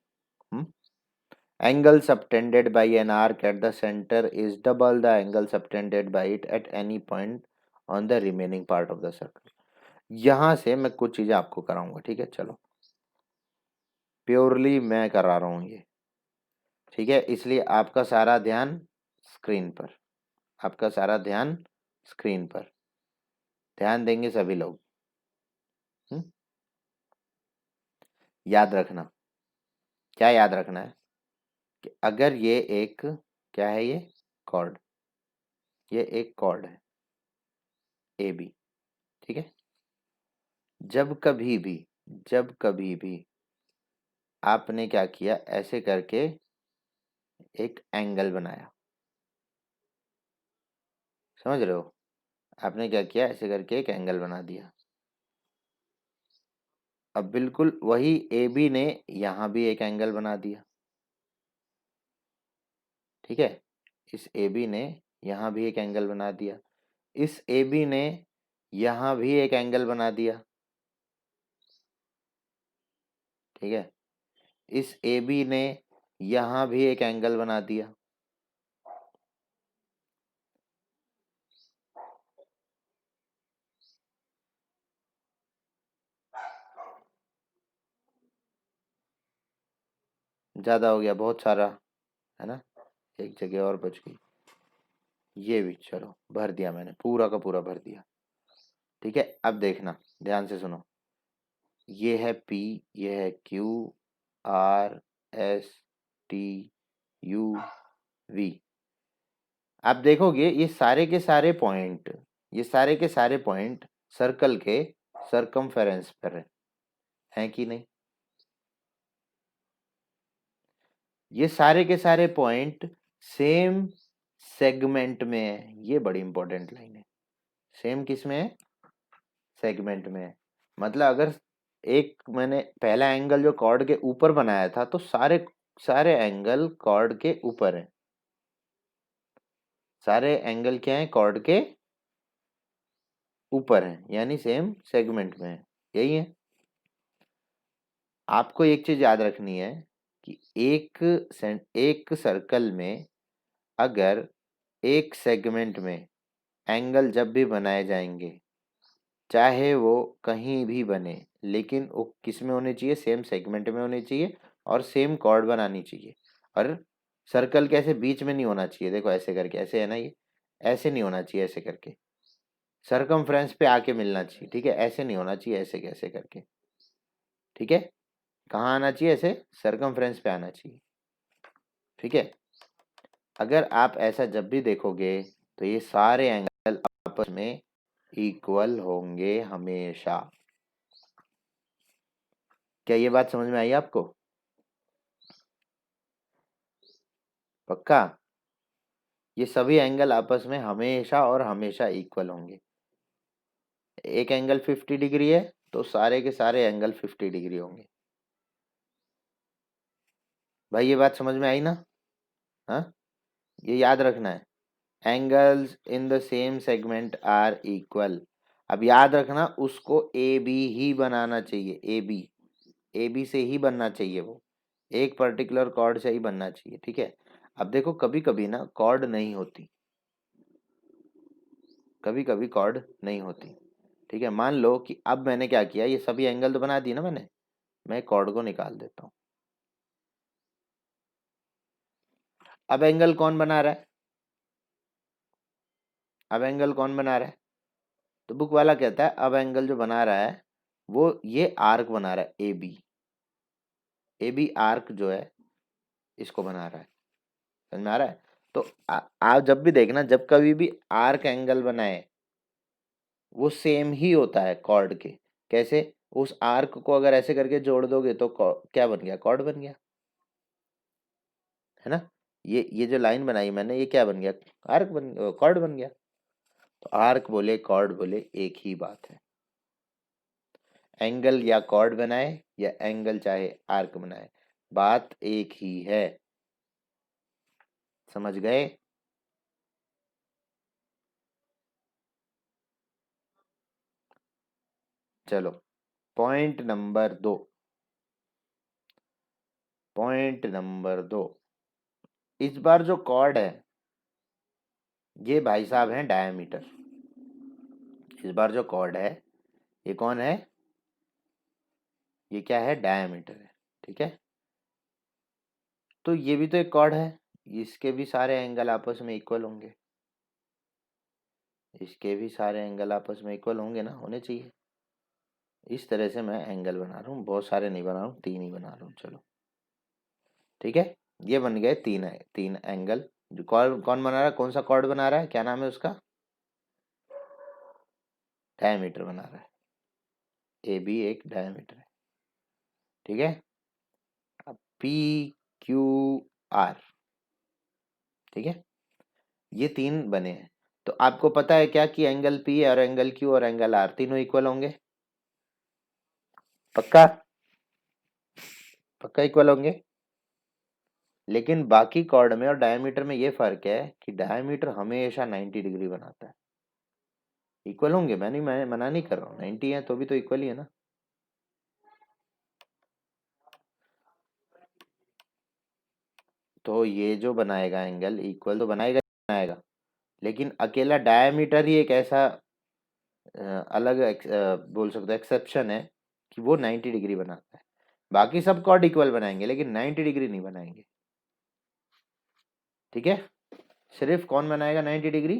Angle subtended by an arc at the center is double the angle subtended by it at any point on the remaining part of the circle। यहाँ से मैं कुछ चीज़ें आपको कराऊंगा, ठीक है। चलो, प्योरली मैं करा रहा हूँ ये, ठीक है, इसलिए आपका सारा ध्यान स्क्रीन पर, आपका सारा ध्यान स्क्रीन पर, ध्यान देंगे सभी लोग। याद रखना, क्या याद रखना है कि अगर ये एक, क्या है ये, कॉर्ड, ये एक कॉर्ड है ए बी, ठीक है। जब कभी भी आपने क्या किया, ऐसे करके एक एंगल बनाया, समझ रहे हो, आपने क्या किया, ऐसे करके एक एंगल बना दिया। अब बिल्कुल वही ए बी ने यहाँ भी एक एंगल बना दिया, ठीक है। इस ए बी ने यहाँ भी एक एंगल बना दिया, इस ए बी ने यहाँ भी एक एंगल बना दिया, ठीक है। इस ए बी ने यहाँ भी एक एंगल बना दिया, ज़्यादा हो गया, बहुत सारा है ना, एक जगह और बच गई। ये भी चलो भर दिया मैंने, पूरा का पूरा भर दिया, ठीक है। अब देखना, ध्यान से सुनो, ये है P, ये है Q, R, S, T, U, V। आप देखोगे ये सारे के सारे पॉइंट, ये सारे के सारे पॉइंट सर्कल के सरकमफेरेंस पर हैं कि नहीं। ये सारे के सारे पॉइंट सेम सेगमेंट में है, ये बड़ी इंपॉर्टेंट लाइन है। सेम किस में है, सेगमेंट में है। मतलब अगर एक मैंने पहला एंगल जो कॉर्ड के ऊपर बनाया था, तो सारे सारे एंगल कॉर्ड के ऊपर है, सारे एंगल क्या है, कॉर्ड के ऊपर है, यानी सेम सेगमेंट में है, यही है। आपको एक चीज याद रखनी है कि एक सर्कल में अगर एक सेगमेंट में एंगल जब भी बनाए जाएंगे, चाहे वो कहीं भी बने, लेकिन वो किस में होने चाहिए, सेम सेगमेंट में होने चाहिए, और सेम कॉर्ड बनानी चाहिए। और सर्कल के ऐसे बीच में नहीं होना चाहिए, देखो ऐसे करके, ऐसे है ना ये, ऐसे नहीं होना चाहिए, ऐसे करके सरकमफ्रेंस पे आके मिलना चाहिए, ठीक है। ऐसे नहीं होना चाहिए, ऐसे कैसे करके, ठीक है। कहाँ आना चाहिए, ऐसे सरकमफ्रेंस पे आना चाहिए, ठीक है। अगर आप ऐसा जब भी देखोगे तो ये सारे एंगल आपस में इक्वल होंगे हमेशा। क्या ये बात समझ में आई आपको, पक्का। ये सभी एंगल आपस में हमेशा और हमेशा इक्वल होंगे। एक एंगल 50 डिग्री है तो सारे के सारे एंगल 50 डिग्री होंगे। भाई ये बात समझ में आई ना, हाँ, ये याद रखना है, angles in the same segment are equal. अब याद रखना, उसको ए बी ही बनाना चाहिए, ए बी से ही बनना चाहिए, वो एक पर्टिकुलर कॉर्ड से ही बनना चाहिए, ठीक है। अब देखो कभी कभी ना कॉर्ड नहीं होती, कभी कभी कॉर्ड नहीं होती, ठीक है। मान लो कि अब मैंने क्या किया, ये सभी एंगल तो बना दिए ना मैंने, मैं कॉर्ड को निकाल देता हूँ। अब एंगल कौन बना रहा है, अब एंगल कौन बना रहा है, तो बुक वाला कहता है अब एंगल जो बना रहा है वो ये आर्क बना रहा है, ए बी आर्क जो है इसको बना रहा है, समझ में आ रहा है। तो आप जब भी देखना, जब कभी भी आर्क एंगल बनाए वो सेम ही होता है कॉर्ड के। कैसे, उस आर्क को अगर ऐसे करके जोड़ दोगे तो क्या बन गया, कॉर्ड बन गया, है ना। ये जो लाइन बनाई मैंने, ये क्या बन गया? आर्क बन, कॉर्ड बन गया। तो आर्क बोले कॉर्ड बोले एक ही बात है। एंगल या कॉर्ड बनाए या एंगल चाहे आर्क बनाए, बात एक ही है। समझ गए? चलो पॉइंट नंबर 2। पॉइंट नंबर 2, इस बार जो कॉर्ड है ये भाई साहब है डायमीटर। इस बार जो कॉर्ड है ये कौन है? ये क्या है? डायमीटर है। ठीक है, तो ये भी तो एक कॉर्ड है, इसके भी सारे एंगल आपस में इक्वल होंगे। इसके भी सारे एंगल आपस में इक्वल होंगे ना, होने चाहिए। इस तरह से मैं एंगल बना रहा हूँ, बहुत सारे नहीं बना रहा हूँ, 3 ही बना रहा हूँ। चलो ठीक है, ये बन गए 3 एंगल। जो कौन कौन बना रहा है, कौन सा कॉर्ड बना रहा है, क्या नाम है उसका? डायमीटर बना रहा है। ए बी एक डायमीटर है। ठीक है, अब पी क्यू आर। ठीक है, ये 3 बने हैं। तो आपको पता है क्या कि एंगल पी और एंगल क्यू और एंगल आर तीनों इक्वल होंगे? पक्का? पक्का इक्वल होंगे। लेकिन बाकी कॉर्ड में और डायमीटर में ये फर्क है कि डायमीटर हमेशा 90 डिग्री बनाता है। इक्वल होंगे, मैं मना नहीं कर रहा हूँ, 90 है तो भी तो इक्वल ही है ना। तो ये जो बनाएगा एंगल इक्वल तो बनाएगा ही बनाएगा, लेकिन अकेला डायमीटर ही एक ऐसा अलग बोल सकते हो एक्सेप्शन है कि वो 90 डिग्री बनाता है। बाकी सब कॉर्ड इक्वल बनाएंगे लेकिन 90 डिग्री नहीं बनाएंगे। ठीक है, सिर्फ कौन बनाएगा 90 डिग्री?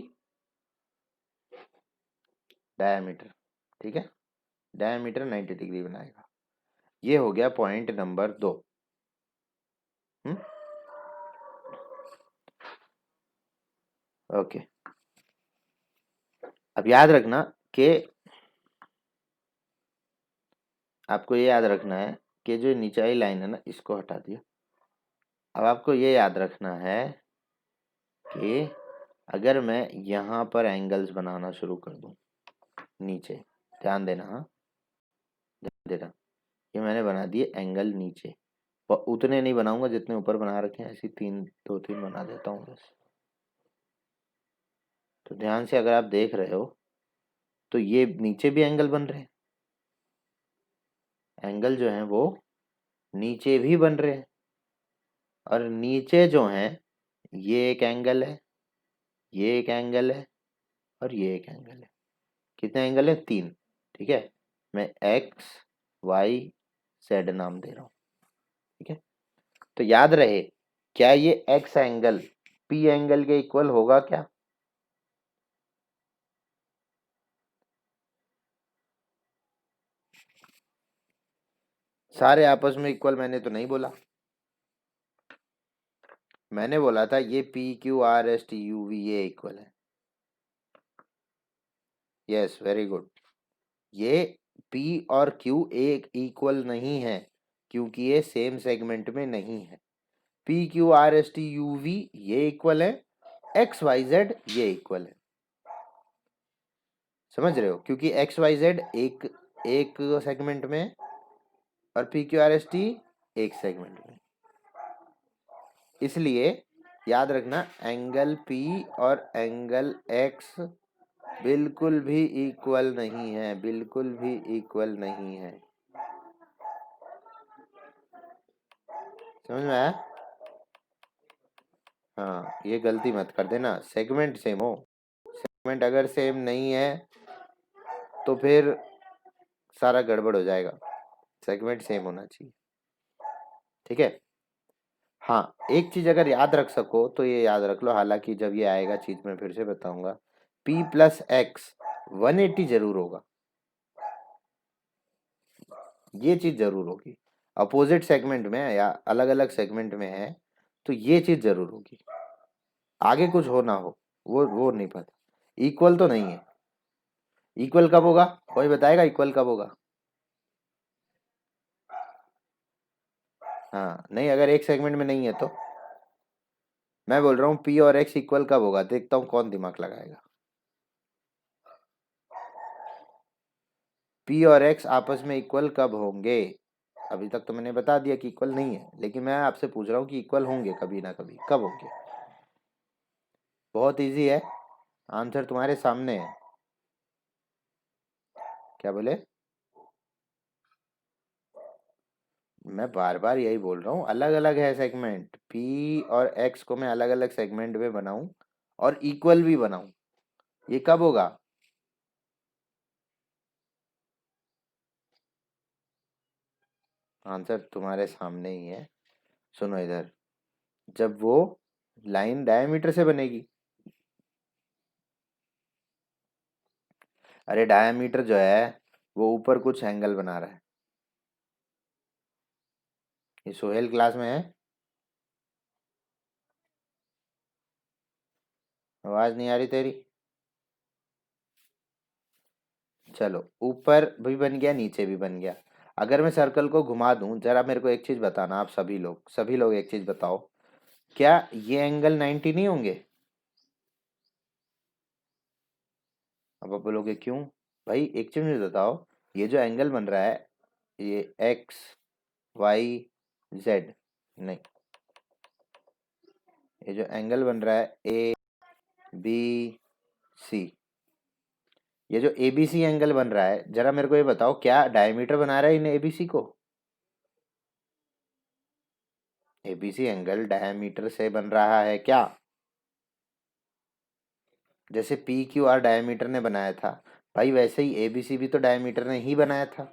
डायमीटर। ठीक है, डायमीटर 90 डिग्री बनाएगा। ये हो गया पॉइंट नंबर 2। ओके, अब याद रखना कि आपको ये याद रखना है कि जो नीचे वाली लाइन है ना, इसको हटा दिया। अब आपको ये याद रखना है कि अगर मैं यहाँ पर एंगल्स बनाना शुरू कर दूं नीचे, ध्यान देना, हाँ ध्यान देना, ये मैंने बना दिए एंगल नीचे, और उतने नहीं बनाऊंगा जितने ऊपर बना रखे हैं, ऐसी 2-3 बना देता हूँ बस। तो ध्यान से अगर आप देख रहे हो तो ये नीचे भी एंगल बन रहे हैं, एंगल जो है वो नीचे भी बन रहे हैं। और नीचे जो है ये एक एंगल है, ये एक एंगल है और ये एक एंगल है। कितने एंगल है? 3। ठीक है, मैं एक्स वाई जेड नाम दे रहा हूँ। ठीक है, तो याद रहे, क्या ये एक्स एंगल पी एंगल के इक्वल होगा क्या? सारे आपस में इक्वल मैंने तो नहीं बोला, मैंने बोला था ये P Q R S T U V ये इक्वल है। Yes, very good. ये P और Q एक इक्वल नहीं है क्योंकि ये सेम सेगमेंट में नहीं है। P Q R S T U V ये इक्वल है, X Y Z ये इक्वल है। समझ रहे हो? क्योंकि X Y Z एक एक सेगमेंट में और P Q R S T एक सेगमेंट में। इसलिए याद रखना एंगल P और एंगल X बिल्कुल भी इक्वल नहीं है, बिल्कुल भी इक्वल नहीं है। समझ में आया? हाँ, ये गलती मत कर देना, सेगमेंट सेम हो। सेगमेंट अगर सेम नहीं है तो फिर सारा गड़बड़ हो जाएगा, सेगमेंट सेम होना चाहिए। ठीक है, हाँ एक चीज अगर याद रख सको तो ये याद रख लो, हालांकि जब ये आएगा चीज मैं फिर से बताऊंगा, P प्लस एक्स 180 जरूर होगा, ये चीज जरूर होगी। अपोजिट सेगमेंट में या अलग अलग सेगमेंट में है तो ये चीज जरूर होगी, आगे कुछ हो ना हो वो नहीं पता। इक्वल तो नहीं है। इक्वल कब होगा, कोई बताएगा इक्वल कब होगा? हाँ नहीं, अगर एक सेगमेंट में नहीं है तो मैं बोल रहा हूँ P और X इक्वल कब होगा, देखता हूँ कौन दिमाग लगाएगा। P और X आपस में इक्वल कब होंगे? अभी तक तो मैंने बता दिया कि इक्वल नहीं है, लेकिन मैं आपसे पूछ रहा हूँ कि इक्वल होंगे कभी ना कभी, कब होंगे? बहुत इजी है, आंसर तुम्हारे सामने है। क्या बोले? मैं बार बार यही बोल रहा हूँ, अलग अलग है सेगमेंट। P और X को मैं अलग अलग सेगमेंट में बनाऊं और इक्वल भी बनाऊं, ये कब होगा? आंसर तुम्हारे सामने ही है। सुनो इधर, जब वो लाइन डायमीटर से बनेगी। अरे डायमीटर जो है वो ऊपर कुछ एंगल बना रहा है। ये सोहेल क्लास में है? आवाज नहीं आ रही तेरी? चलो, ऊपर भी बन गया, नीचे भी बन गया। अगर मैं सर्कल को घुमा दूं, जरा मेरे को एक चीज बताना, आप सभी लोग एक चीज बताओ, क्या ये एंगल 90 नहीं होंगे? अब आप बोलोगे क्यों? भाई एक चीज मुझे बताओ, ये जो एंगल बन रहा है, ये एक्स वाई जेड, नहीं, ये जो एंगल बन रहा है ए बी सी, ये जो एबीसी एंगल बन रहा है, जरा मेरे को ये बताओ, क्या डायमीटर बना रहा है इन एबीसी को? एबीसी एंगल डायमीटर से बन रहा है क्या? जैसे पी क्यू आर डायमीटर ने बनाया था, भाई वैसे ही एबीसी भी तो डायमीटर ने ही बनाया था,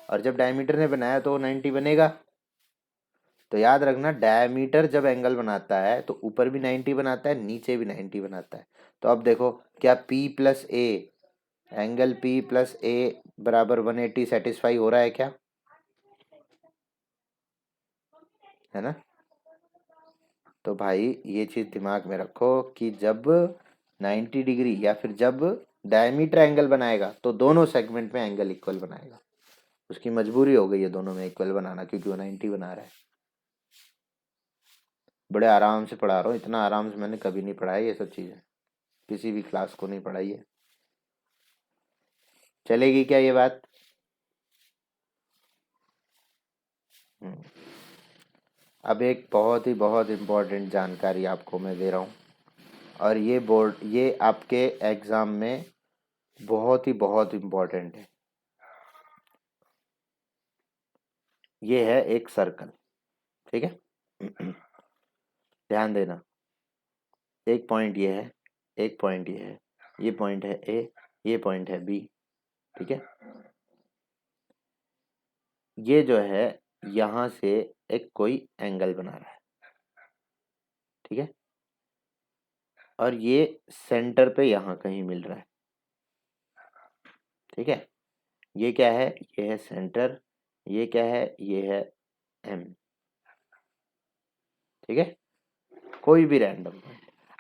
और जब डायमीटर ने बनाया तो वो 90 बनेगा। तो याद रखना, डायमीटर जब एंगल बनाता है तो ऊपर भी 90 बनाता है, नीचे भी 90 बनाता है। तो अब देखो, क्या P प्लस ए, एंगल P प्लस ए बराबर 180 सेटिस्फाई हो रहा है क्या? है ना? तो भाई ये चीज दिमाग में रखो कि जब 90 डिग्री या फिर जब डायमीटर एंगल बनाएगा तो दोनों सेगमेंट में एंगल इक्वल बनाएगा। उसकी मजबूरी हो गई है दोनों में इक्वल बनाना, क्योंकि वो 90 बना रहा है। बड़े आराम से पढ़ा रहा हूँ, इतना आराम से मैंने कभी नहीं पढ़ाया ये सब चीज़ें, किसी भी क्लास को नहीं पढ़ाई है। चलेगी क्या ये बात? हम्म। अब एक बहुत इम्पोर्टेंट जानकारी आपको मैं दे रहा हूँ, और ये आपके एग्ज़ाम में बहुत इम्पोर्टेंट है। ये है एक सर्कल, ठीक है? ध्यान देना, एक पॉइंट ये है, एक पॉइंट ये है, ये पॉइंट है ए, ये पॉइंट है बी, ठीक है? ये जो है यहाँ से एक कोई एंगल बना रहा है, ठीक है? और ये सेंटर पे यहाँ कहीं मिल रहा है, ठीक है? ये क्या है? ये है सेंटर, ये क्या है? ये है एम, ठीक है? कोई भी रैंडम।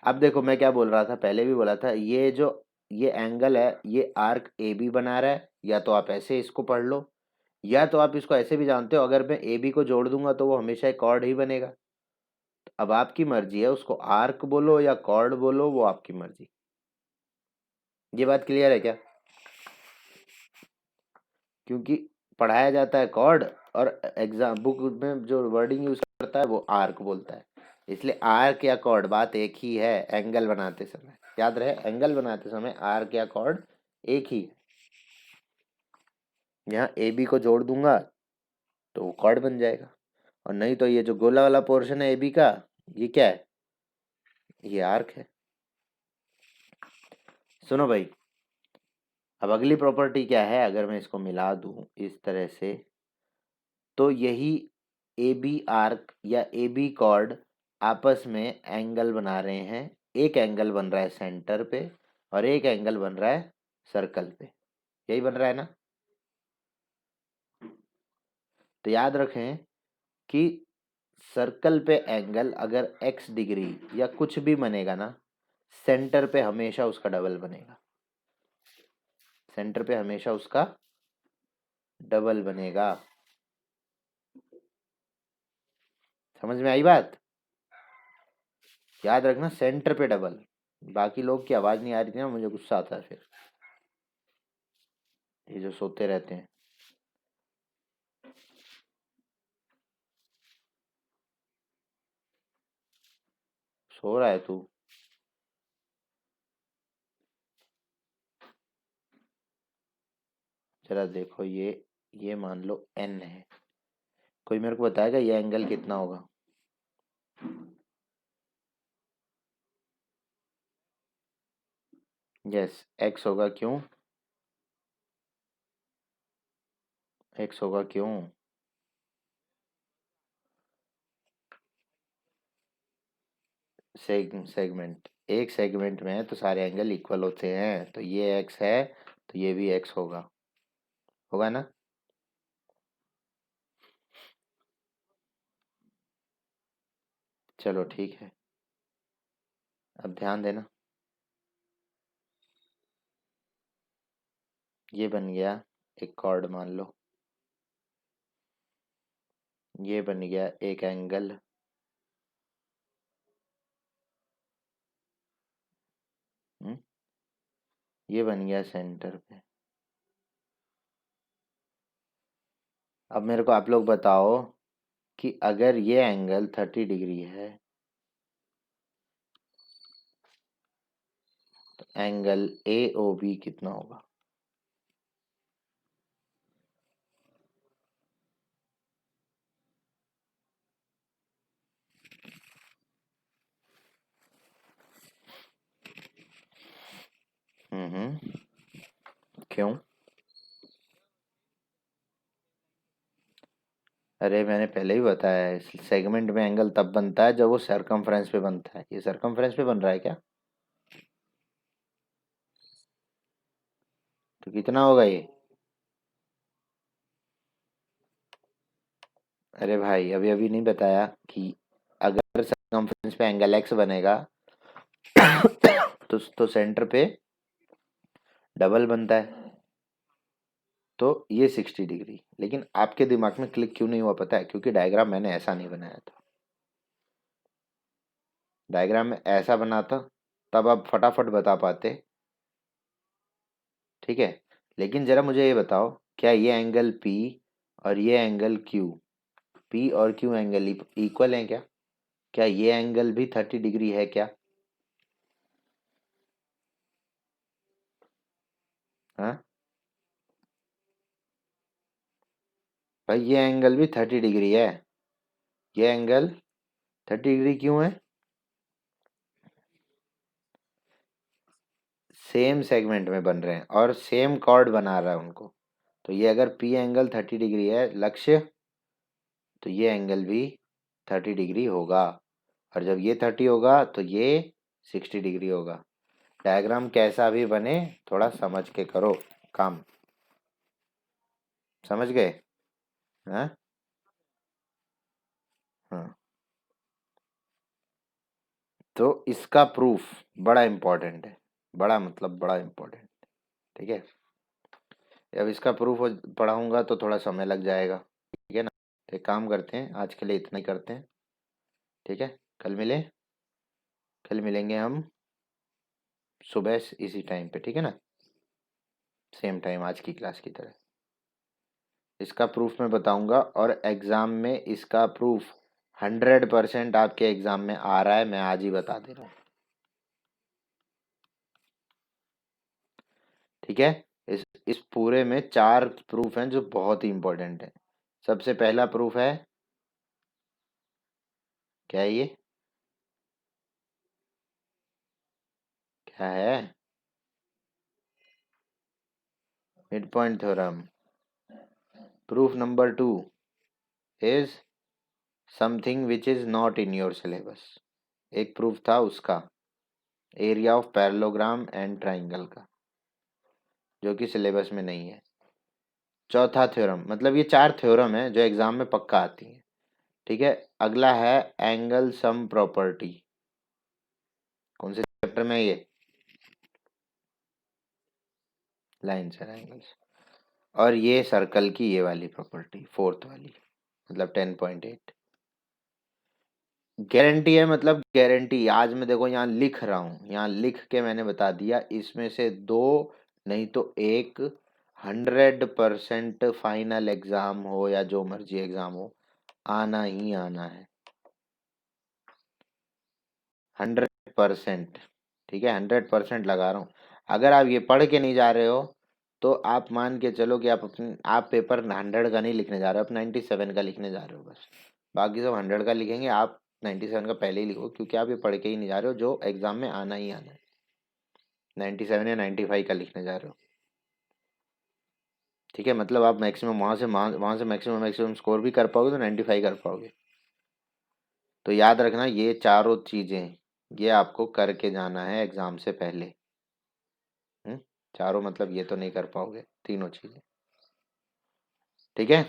अब देखो, मैं क्या बोल रहा था, पहले भी बोला था, ये एंगल है, ये आर्क ए बी बना रहा है, या तो आप ऐसे इसको पढ़ लो, या तो आप इसको ऐसे भी जानते हो, अगर मैं ए बी को जोड़ दूंगा तो वो हमेशा एक कॉर्ड ही बनेगा। अब आपकी मर्जी है, उसको आर्क बोलो या कॉर्ड बोलो, वो आपकी मर्जी। ये बात क्लियर है क्या? क्योंकि पढ़ाया जाता है कॉर्ड, और एग्जाम बुक में जो वर्डिंग यूज करता है वो आर्क बोलता है, इसलिए आर्क या कॉर्ड बात एक ही है। एंगल बनाते समय याद रहे, एंगल बनाते समय आर्क या कॉर्ड एक ही है। यहाँ ए बी को जोड़ दूंगा तो वो कॉर्ड बन जाएगा, और नहीं तो ये जो गोला वाला पोर्शन है ए बी का, ये क्या है? ये आर्क है। सुनो भाई, अब अगली प्रॉपर्टी क्या है, अगर मैं इसको मिला दूं इस तरह से, तो यही ए बी आर्क या ए बी कॉर्ड आपस में एंगल बना रहे हैं। एक एंगल बन रहा है सेंटर पे, और एक एंगल बन रहा है सर्कल पे, यही बन रहा है ना? तो याद रखें कि सर्कल पे एंगल अगर x डिग्री या कुछ भी बनेगा ना, सेंटर पे हमेशा उसका डबल बनेगा, सेंटर पे हमेशा उसका डबल बनेगा। समझ में आई बात? याद रखना सेंटर पे डबल। बाकी लोग की आवाज नहीं आ रही थी ना, मुझे गुस्सा आता है फिर, ये जो सोते रहते हैं। सो रहा है तू? जरा देखो, ये मान लो n है, कोई मेरे को बताएगा ये एंगल कितना होगा? यस, x होगा। क्यों x होगा? क्यों? सेगमेंट, एक सेगमेंट में है तो सारे एंगल इक्वल होते हैं, तो ये x है तो ये भी x होगा, होगा ना? चलो ठीक है, अब ध्यान देना। ये बन गया एक कॉर्ड मान लो, ये बन गया एक एंगल, ये बन गया सेंटर पे। अब मेरे को आप लोग बताओ कि अगर ये एंगल 30 डिग्री है तो एंगल AOB कितना होगा? क्यों? अरे मैंने पहले ही बताया है, सेगमेंट में एंगल तब बनता है जब वो सरकमफ्रेंस पे बनता है। ये सरकमफ्रेंस पे बन रहा है क्या? तो कितना होगा ये? अरे भाई अभी अभी नहीं बताया कि अगर सरकमफ्रेंस पे एंगल x बनेगा तो सेंटर पे डबल बनता है, तो ये 60 डिग्री। लेकिन आपके दिमाग में क्लिक क्यों नहीं हुआ पता है? क्योंकि डायग्राम मैंने ऐसा नहीं बनाया था। डायग्राम में ऐसा बनाता तब आप फटाफट बता पाते, ठीक है? लेकिन जरा मुझे ये बताओ, क्या ये एंगल P और ये एंगल Q, P और Q एंगल इक्वल हैं क्या? क्या ये एंगल भी 30 डिग्री है क्या? हाँ भाई, ये एंगल भी 30 डिग्री है। ये एंगल 30 डिग्री क्यों है? सेम सेगमेंट में बन रहे हैं और सेम कॉर्ड बना रहा है उनको। तो ये अगर P एंगल 30 डिग्री है लक्ष्य, तो ये एंगल भी 30 डिग्री होगा। और जब ये 30 होगा तो ये 60 डिग्री होगा। डायग्राम कैसा भी बने, थोड़ा समझ के करो काम। समझ गए? हाँ हाँ। तो इसका प्रूफ बड़ा इम्पोर्टेंट है, बड़ा मतलब बड़ा इम्पोर्टेंट, ठीक है? अब इसका प्रूफ पढ़ाऊंगा तो थोड़ा समय लग जाएगा, ठीक है ना? तो एक काम करते हैं, आज के लिए इतना ही करते हैं, ठीक है? कल कल मिलेंगे हम सुबह इसी टाइम पे, ठीक है ना? सेम टाइम आज की क्लास की तरह। इसका प्रूफ मैं बताऊंगा और एग्जाम में इसका प्रूफ 100% आपके एग्जाम में आ रहा है, मैं आज ही बता दे रहा हूँ, ठीक है? इस पूरे में 4 प्रूफ हैं जो बहुत ही इंपॉर्टेंट है। सबसे पहला प्रूफ है, क्या है ये? क्या है? Mid point theorem. Proof number 2 is something which is not in your syllabus. एक प्रूफ था उसका, area of parallelogram and triangle का, जो कि सिलेबस में नहीं है। चौथा थ्योरम, मतलब ये 4 थ्योरम है जो एग्जाम में पक्का आती है, ठीक है? अगला है एंगल सम प्रॉपर्टी। कौन से चैप्टर में है ये? Lines and angles. और ये सर्कल की ये वाली प्रॉपर्टी, फोर्थ वाली, मतलब 10.8। गारंटी है मतलब गारंटी। आज मैं देखो यहाँ लिख रहा हूँ, यहाँ लिख के मैंने बता दिया इसमें से 2 नहीं तो 1 100% फाइनल एग्जाम हो या जो मर्जी एग्जाम हो, आना ही आना है 100%। ठीक है, 100% लगा रहा हूँ। अगर आप ये पढ़ के नहीं जा रहे हो तो आप मान के चलो कि आप पेपर 100 का नहीं लिखने जा रहे हो, आप 97 का लिखने जा रहे हो बस। बाकी सब 100 का लिखेंगे, आप 97 का पहले ही लिखो, क्योंकि आप ये पढ़ के ही नहीं जा रहे हो जो एग्जाम में आना ही आना है। 97 या 95 का लिखने जा रहे हो। ठीक है, मतलब आप मैक्सिमम वहां से मैक्सिमम मैक्सिमम स्कोर भी कर पाओगे तो 95 कर पाओगे। तो याद रखना ये चारों चीजें, ये आपको करके जाना है एग्जाम से पहले। चारों मतलब ये तो नहीं कर पाओगे, तीनों चीजें। ठीक है।